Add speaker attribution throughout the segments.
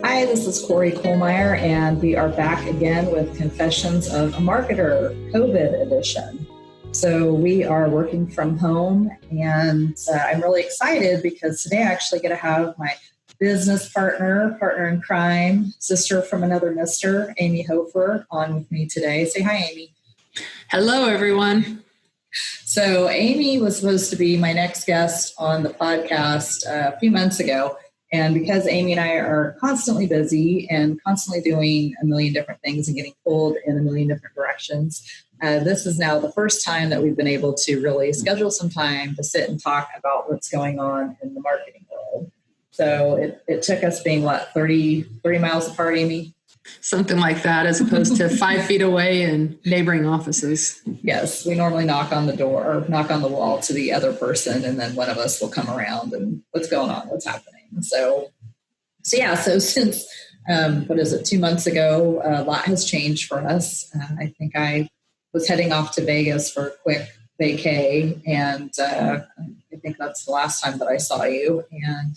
Speaker 1: Hi, this is Corey Kohlmeyer, and we are back again with Confessions of a Marketer, COVID edition. So we are working from home, and I'm really excited because today I actually get to have my business partner in crime, sister from another mister, Amy Hofer, on with me today. Say hi, Amy.
Speaker 2: Hello, everyone.
Speaker 1: So Amy was supposed to be my next guest on the podcast a few months ago. And because Amy and I are constantly busy and constantly doing a million different things and getting pulled in a million different directions, this is now the first time that we've been able to really schedule some time to sit and talk about what's going on in the marketing world. So it took us being, 30 miles apart, Amy?
Speaker 2: Something like that, as opposed to 5 feet away in neighboring offices.
Speaker 1: Yes, we normally knock on the door, or knock on the wall to the other person, and then one of us will come around and what's going on, what's happening. So since, 2 months ago, a lot has changed for us. I think I was heading off to Vegas for a quick vacay, and I think that's the last time that I saw you. And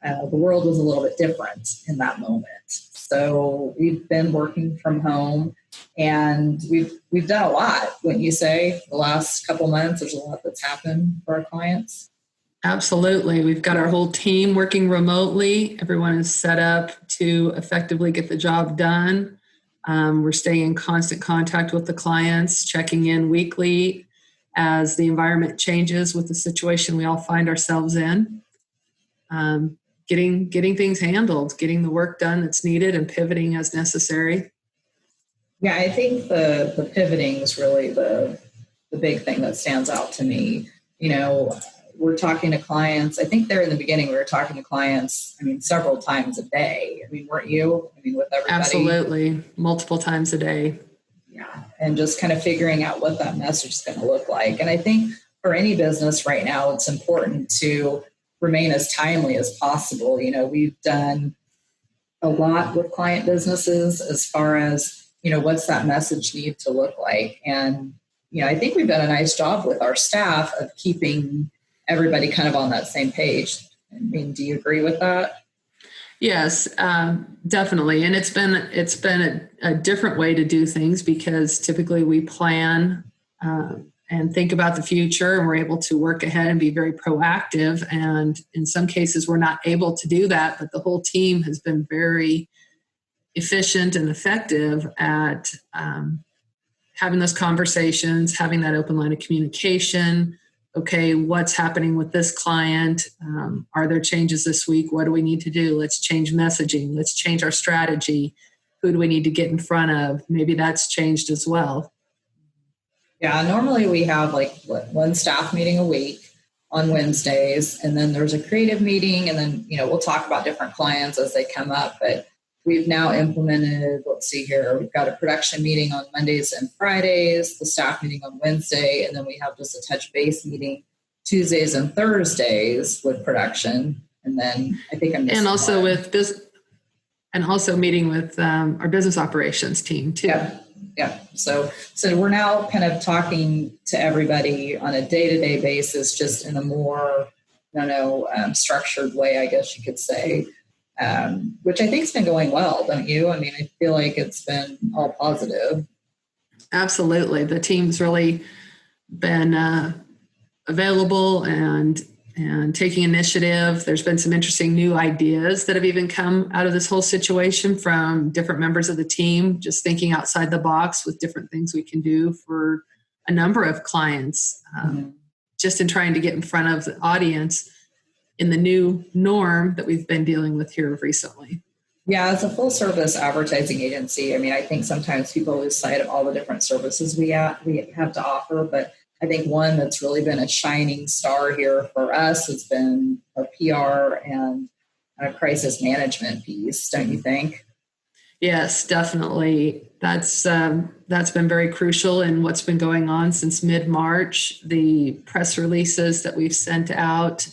Speaker 1: the world was a little bit different in that moment. So we've been working from home, and we've done a lot, wouldn't you say? The last couple months, there's a lot that's happened for our clients.
Speaker 2: Absolutely. We've got our whole team working remotely. Everyone is set up to effectively get the job done. We're staying in constant contact with the clients, checking in weekly as the environment changes with the situation we all find ourselves in. Getting things handled, getting the work done that's needed, and pivoting as necessary.
Speaker 1: Yeah, I think the pivoting is really the big thing that stands out to me. We're talking to clients. I think there in the beginning, we were talking to clients, several times a day. Weren't you? With everybody.
Speaker 2: Absolutely. Multiple times a day.
Speaker 1: Yeah. And just kind of figuring out what that message is going to look like. And I think for any business right now, it's important to remain as timely as possible. We've done a lot with client businesses as far as, what's that message need to look like. And, I think we've done a nice job with our staff of keeping everybody kind of on that same page. Do you agree with that?
Speaker 2: Yes, definitely. And it's been a different way to do things, because typically we plan and think about the future, and we're able to work ahead and be very proactive. And in some cases, we're not able to do that, but the whole team has been very efficient and effective at having those conversations, having that open line of communication. Okay, what's happening with this client? Are there changes this week? What do we need to do? Let's change messaging. Let's change our strategy. Who do we need to get in front of? Maybe that's changed as well.
Speaker 1: Yeah, normally we have one staff meeting a week on Wednesdays, and then there's a creative meeting, and then, we'll talk about different clients as they come up. But we've now implemented, we've got a production meeting on Mondays and Fridays, the staff meeting on Wednesday, and then we have just a touch base meeting Tuesdays and Thursdays with production. And then I think I'm
Speaker 2: and also with business, and also meeting with our business operations team too.
Speaker 1: Yeah. So we're now kind of talking to everybody on a day-to-day basis, just in a more, structured way, I guess you could say. Which I think has been going well, don't you? I feel like it's been all positive.
Speaker 2: Absolutely. The team's really been available and taking initiative. There's been some interesting new ideas that have even come out of this whole situation from different members of the team, just thinking outside the box with different things we can do for a number of clients, just in trying to get in front of the audience in the new norm that we've been dealing with here recently.
Speaker 1: Yeah, as a full service advertising agency, I think sometimes people lose sight of all the different services we have to offer, but I think one that's really been a shining star here for us has been our PR and crisis management piece, don't you think?
Speaker 2: Yes, definitely. That's been very crucial in what's been going on since mid-March. The press releases that we've sent out,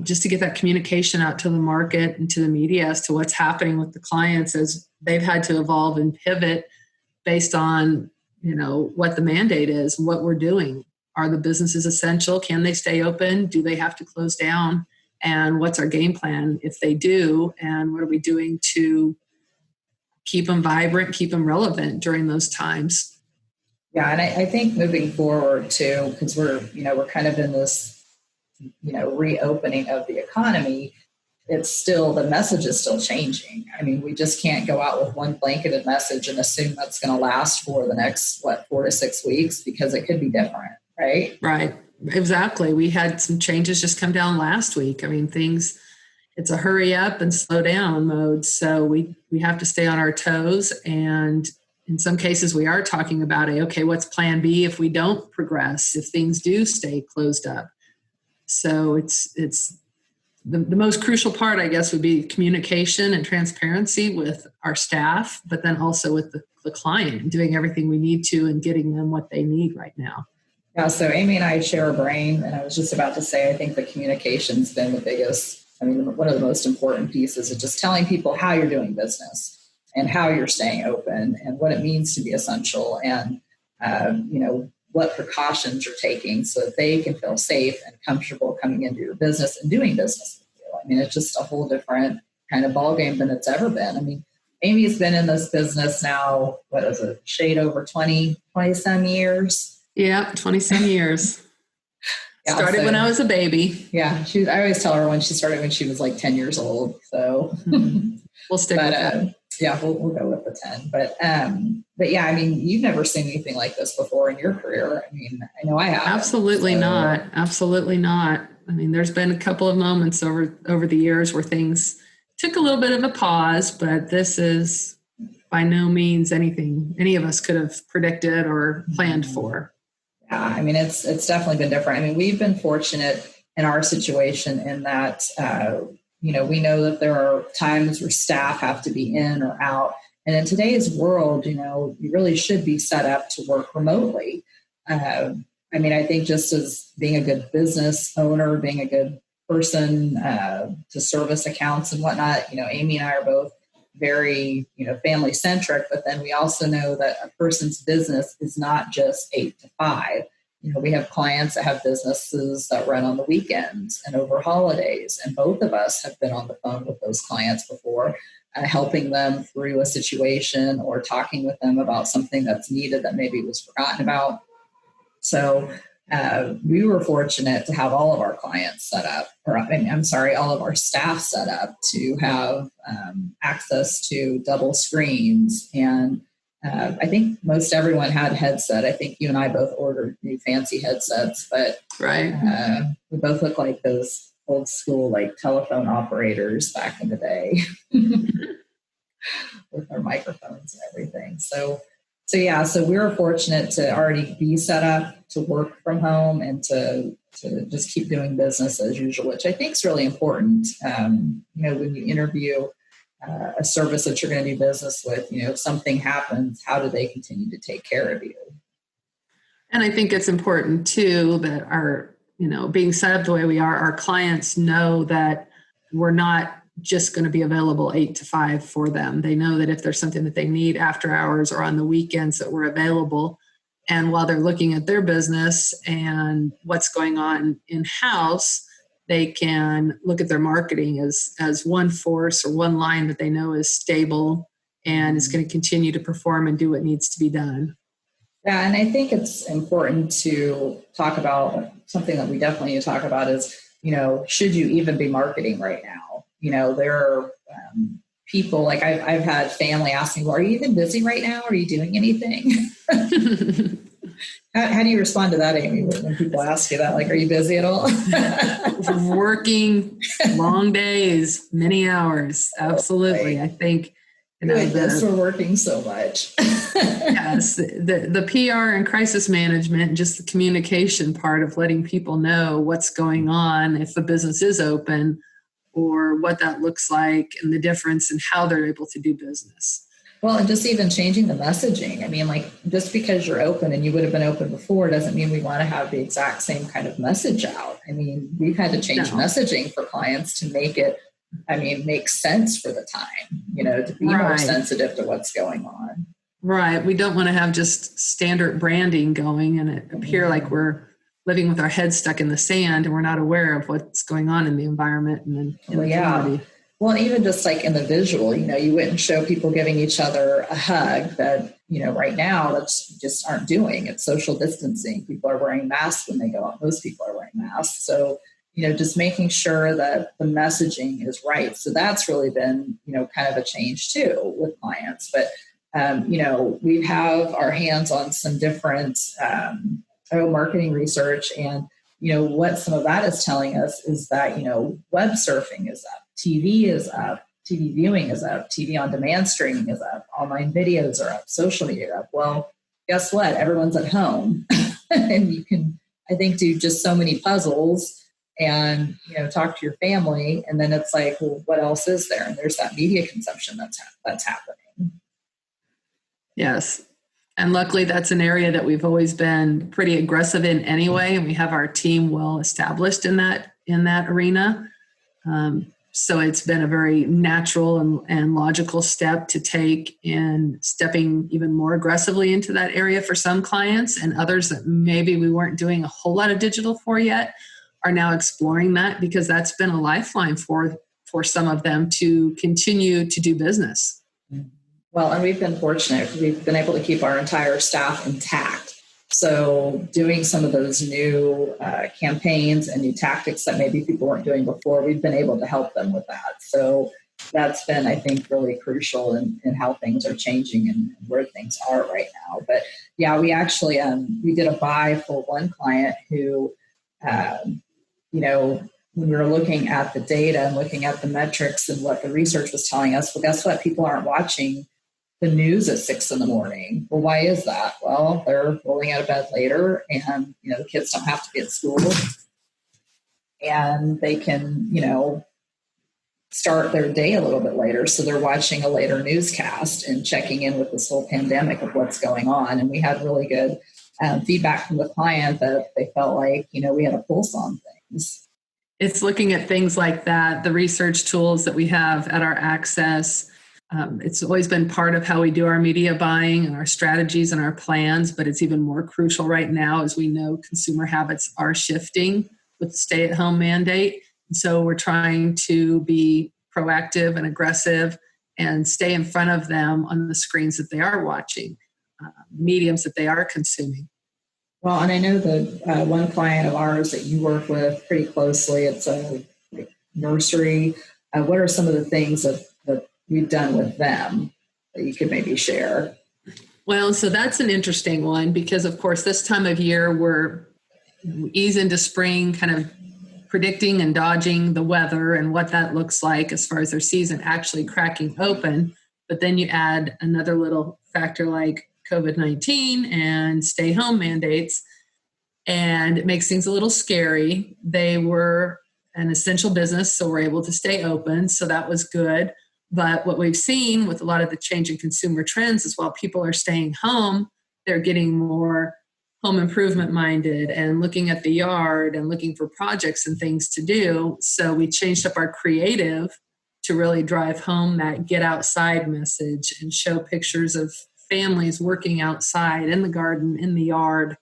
Speaker 2: just to get that communication out to the market and to the media as to what's happening with the clients as they've had to evolve and pivot based on, what the mandate is, what we're doing. Are the businesses essential? Can they stay open? Do they have to close down? and what's our game plan if they do, and what are we doing to keep them vibrant, keep them relevant during those times.
Speaker 1: Yeah, and I think moving forward too, because we're kind of in this, reopening of the economy, it's still, the message is still changing. I mean, we just can't go out with one blanketed message and assume that's going to last for the next, 4 to 6 weeks, because it could be different, right?
Speaker 2: Right. Exactly. We had some changes just come down last week. I mean, it's a hurry up and slow down mode. So we have to stay on our toes. And in some cases, we are talking about okay, what's plan B if we don't progress, if things do stay closed up? So it's the most crucial part, I guess, would be communication and transparency with our staff, but then also with the client, and doing everything we need to and getting them what they need right now.
Speaker 1: Yeah, so Amy and I share a brain, and I was just about to say, I think the communication's been the biggest, one of the most important pieces of just telling people how you're doing business and how you're staying open and what it means to be essential, and, what precautions you're taking so that they can feel safe and comfortable coming into your business and doing business with you. I mean, it's just a whole different kind of ballgame than it's ever been. I mean, Amy's been in this business now, what is it, shade over 20 some years?
Speaker 2: Yeah, 20 some years. Started when I was a baby.
Speaker 1: Yeah, I always tell her when she started when she was like 10 years old. So
Speaker 2: we'll stick with that.
Speaker 1: Yeah, we'll go with the 10. But yeah, I mean, you've never seen anything like this before in your career. I mean, I know I have.
Speaker 2: Absolutely not. Absolutely not. I mean, there's been a couple of moments over the years where things took a little bit of a pause, but this is by no means anything any of us could have predicted or planned for.
Speaker 1: Yeah, I mean, it's definitely been different. I mean, we've been fortunate in our situation in that, we know that there are times where staff have to be in or out. And in today's world, you really should be set up to work remotely. I think just as being a good business owner, being a good person to service accounts and whatnot, Amy and I are both very, family centric, but then we also know that a person's business is not just 8 to 5. We have clients that have businesses that run on the weekends and over holidays. And both of us have been on the phone with those clients before, helping them through a situation or talking with them about something that's needed that maybe was forgotten about. So we were fortunate to have all of our clients set up, all of our staff set up to have access to double screens. And I think most everyone had headset. I think you and I both ordered new fancy headsets, but
Speaker 2: right.
Speaker 1: We both look like those old school, like telephone operators back in the day with our microphones and everything. So we were fortunate to already be set up to work from home and to just keep doing business as usual, which I think is really important. When you interview a service that you're going to do business with, if something happens, how do they continue to take care of you?
Speaker 2: And I think it's important too that our, being set up the way we are, our clients know that we're not just going to be available 8 to 5 for them. They know that if there's something that they need after hours or on the weekends, that we're available. And while they're looking at their business and what's going on in-house, they can look at their marketing as one force or one line that they know is stable and is going to continue to perform and do what needs to be done.
Speaker 1: Yeah, and I think it's important to talk about something that we definitely need to talk about is, should you even be marketing right now? There are people, like I've had family ask me, well, are you even busy right now? Are you doing anything? How do you respond to that, Amy, when people ask you that? Like, are you busy at all?
Speaker 2: Working long days, many hours. Absolutely.
Speaker 1: Right.
Speaker 2: I think
Speaker 1: we're working so much.
Speaker 2: Yes, the PR and crisis management, just the communication part of letting people know what's going on if a business is open or what that looks like and the difference in how they're able to do business.
Speaker 1: Well, and just even changing the messaging. I mean, like, just because you're open and you would have been open before doesn't mean we want to have the exact same kind of message out. I mean, we've had to change messaging for clients to make it, make sense for the time, to be more sensitive to what's going on.
Speaker 2: Right. We don't want to have just standard branding going and it appear like we're living with our heads stuck in the sand and we're not aware of what's going on in the environment and in the community.
Speaker 1: Well, even just like in the visual, you wouldn't show people giving each other a hug that, right now that's just aren't doing. It's social distancing. People are wearing masks when they go out. Most people are wearing masks. So, just making sure that the messaging is right. So that's really been, kind of a change too with clients. But, we have our hands on some different marketing research. And, what some of that is telling us is that, web surfing is up, TV is up, TV viewing is up, TV on demand streaming is up, online videos are up, social media are up. Well, guess what? Everyone's at home and you can, I think, do just so many puzzles and, talk to your family. And then it's like, well, what else is there? And there's that media consumption that's happening.
Speaker 2: Yes. And luckily, that's an area that we've always been pretty aggressive in anyway. And we have our team well established in that arena. So it's been a very natural and logical step to take in stepping even more aggressively into that area for some clients, and others that maybe we weren't doing a whole lot of digital for yet are now exploring that, because that's been a lifeline for some of them to continue to do business.
Speaker 1: Well, and we've been fortunate. We've been able to keep our entire staff intact. So doing some of those new campaigns and new tactics that maybe people weren't doing before, we've been able to help them with that. So that's been, I think, really crucial in how things are changing and where things are right now. But yeah, we actually, we did a buy for one client who, when we were looking at the data and looking at the metrics and what the research was telling us, well, guess what? People aren't watching the news at 6 a.m. Well, why is that? Well, they're rolling out of bed later and, the kids don't have to be at school and they can, start their day a little bit later. So they're watching a later newscast and checking in with this whole pandemic of what's going on. And we had really good feedback from the client that they felt like, we had a pulse on things.
Speaker 2: It's looking at things like that, the research tools that we have at our Access. It's always been part of how we do our media buying and our strategies and our plans, but it's even more crucial right now as we know consumer habits are shifting with the stay-at-home mandate. And so we're trying to be proactive and aggressive and stay in front of them on the screens that they are watching, mediums that they are consuming.
Speaker 1: Well, and I know that one client of ours that you work with pretty closely, it's a nursery. What are some of the things that you've done with them that you could maybe share?
Speaker 2: Well, so that's an interesting one because, of course, this time of year we're ease into spring, kind of predicting and dodging the weather and what that looks like as far as their season actually cracking open. But then you add another little factor like COVID-19 and stay home mandates, and it makes things a little scary. They were an essential business, so we're able to stay open. So that was good. But what we've seen with a lot of the change in consumer trends is while people are staying home, they're getting more home improvement minded and looking at the yard and looking for projects and things to do. So we changed up our creative to really drive home that get outside message and show pictures of families working outside in the garden, in the yard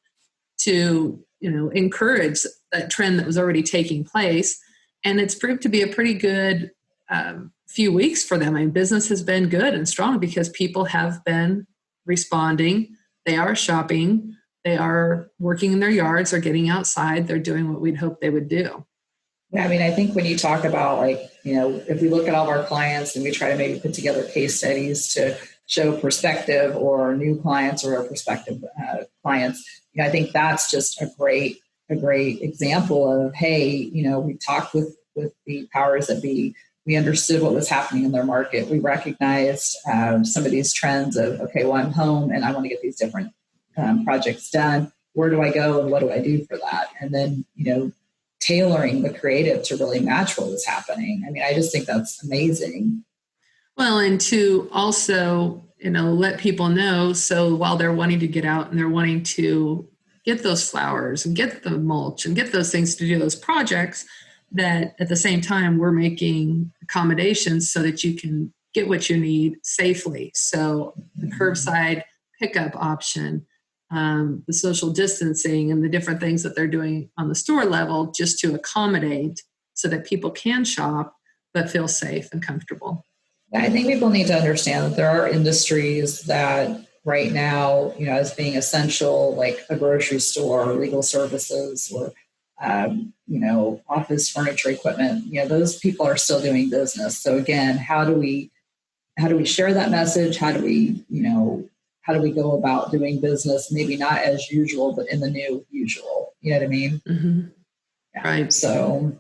Speaker 2: to, encourage that trend that was already taking place. And it's proved to be a pretty good few weeks for them. I mean, business has been good and strong because people have been responding. They are shopping. They are working in their yards. They're getting outside. They're doing what we'd hope they would do.
Speaker 1: Yeah, I mean, I think when you talk about if we look at all of our clients and we try to maybe put together case studies to show perspective or new clients or prospective clients, I think that's just a great example of, hey, we talked with the powers that be. We understood what was happening in their market. We recognized some of these trends of, okay, well, I'm home and I want to get these different projects done. Where do I go and what do I do for that? And then, tailoring the creative to really match what was happening. I mean, I just think that's amazing.
Speaker 2: Well, and to also, let people know. So while they're wanting to get out and they're wanting to get those flowers and get the mulch and get those things to do those projects, that at the same time we're making accommodations so that you can get what you need safely. So the curbside pickup option, the social distancing and the different things that they're doing on the store level just to accommodate so that people can shop but feel safe and comfortable.
Speaker 1: Yeah, I think people need to understand that there are industries that right now, as being essential, like a grocery store, or legal services, or office furniture equipment. Those people are still doing business. So again, how do we share that message? How do we go about doing business? Maybe not as usual, but in the new usual. You know what I mean?
Speaker 2: Mm-hmm.
Speaker 1: Yeah.
Speaker 2: Right.
Speaker 1: So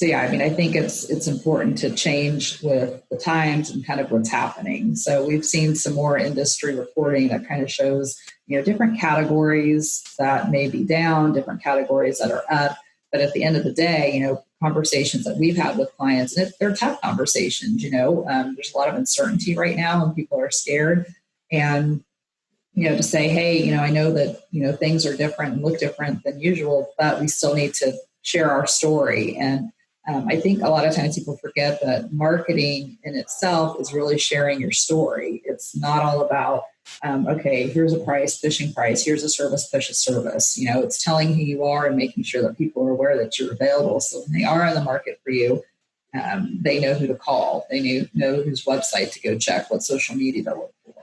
Speaker 1: yeah, I think it's important to change with the times and kind of what's happening. So we've seen some more industry reporting that kind of shows, different categories that may be down, different categories that are up. But at the end of the day, conversations that we've had with clients, and they're tough conversations, there's a lot of uncertainty right now and people are scared. And, to say, hey, I know that, things are different and look different than usual, but we still need to share our story. And I think a lot of times people forget that marketing in itself is really sharing your story. It's not all about, okay, here's a price, pushing price, here's a service, push a service. It's telling who you are and making sure that people are aware that you're available. So when they are in the market for you, they know who to call. They know whose website to go check, what social media to look for.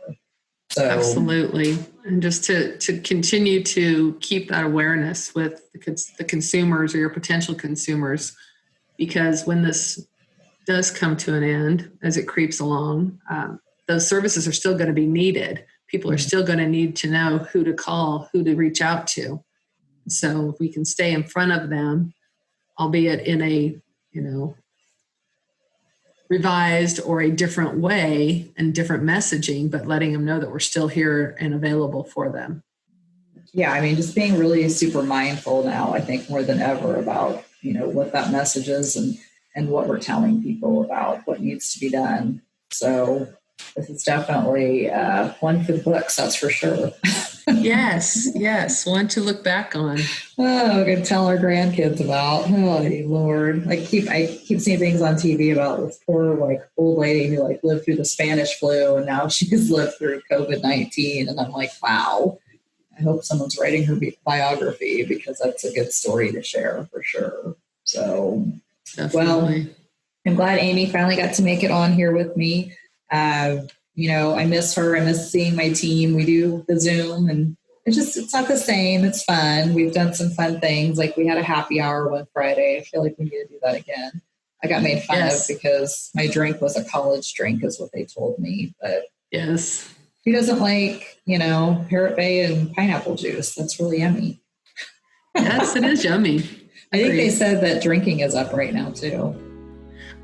Speaker 1: So,
Speaker 2: absolutely. And just to continue to keep that awareness with the consumers or your potential consumers, because when this does come to an end, as it creeps along, those services are still going to be needed. People are still going to need to know who to call, who to reach out to. So if we can stay in front of them, albeit in a, revised or a different way and different messaging, but letting them know that we're still here and available for them.
Speaker 1: Yeah, just being really super mindful now, I think more than ever about, what that message is and what we're telling people about what needs to be done. So this is definitely one for the books, that's for sure.
Speaker 2: Yes, one to look back on.
Speaker 1: Oh, we can tell our grandkids about. Oh, Lord! I keep seeing things on TV about this poor old lady who lived through the Spanish flu and now she's lived through COVID-19, and I'm like, wow. I hope someone's writing her biography because that's a good story to share for sure. So,
Speaker 2: definitely.
Speaker 1: Well, I'm glad Amy finally got to make it on here with me. I miss her. I miss seeing my team. We do the Zoom and it's not the same. It's fun. We've done some fun things. Like we had a happy hour one Friday. I feel like we need to do that again. I got made fun of because my drink was a college drink is what they told me. But
Speaker 2: yes,
Speaker 1: who doesn't like, Parrot Bay and pineapple juice? That's really yummy.
Speaker 2: Yes, it is yummy.
Speaker 1: I think they said that drinking is up right now too.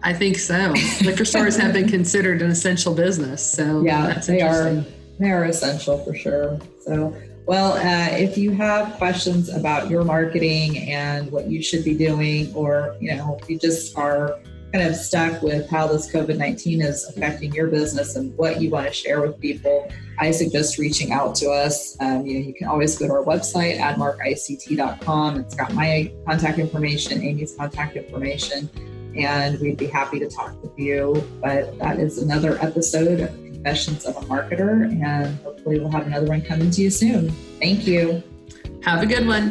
Speaker 2: I think so. Liquor stores have been considered an essential business. So
Speaker 1: yeah, they are. They are essential for sure. So, well, if you have questions about your marketing and what you should be doing, or, if you just are kind of stuck with how this COVID-19 is affecting your business and what you want to share with people, I suggest reaching out to us. You can always go to our website, admarkict.com. It's got my contact information, Amy's contact information, and we'd be happy to talk with you. But that is another episode of Confessions of a Marketer, and hopefully we'll have another one coming to you soon. Thank you.
Speaker 2: Have a good one.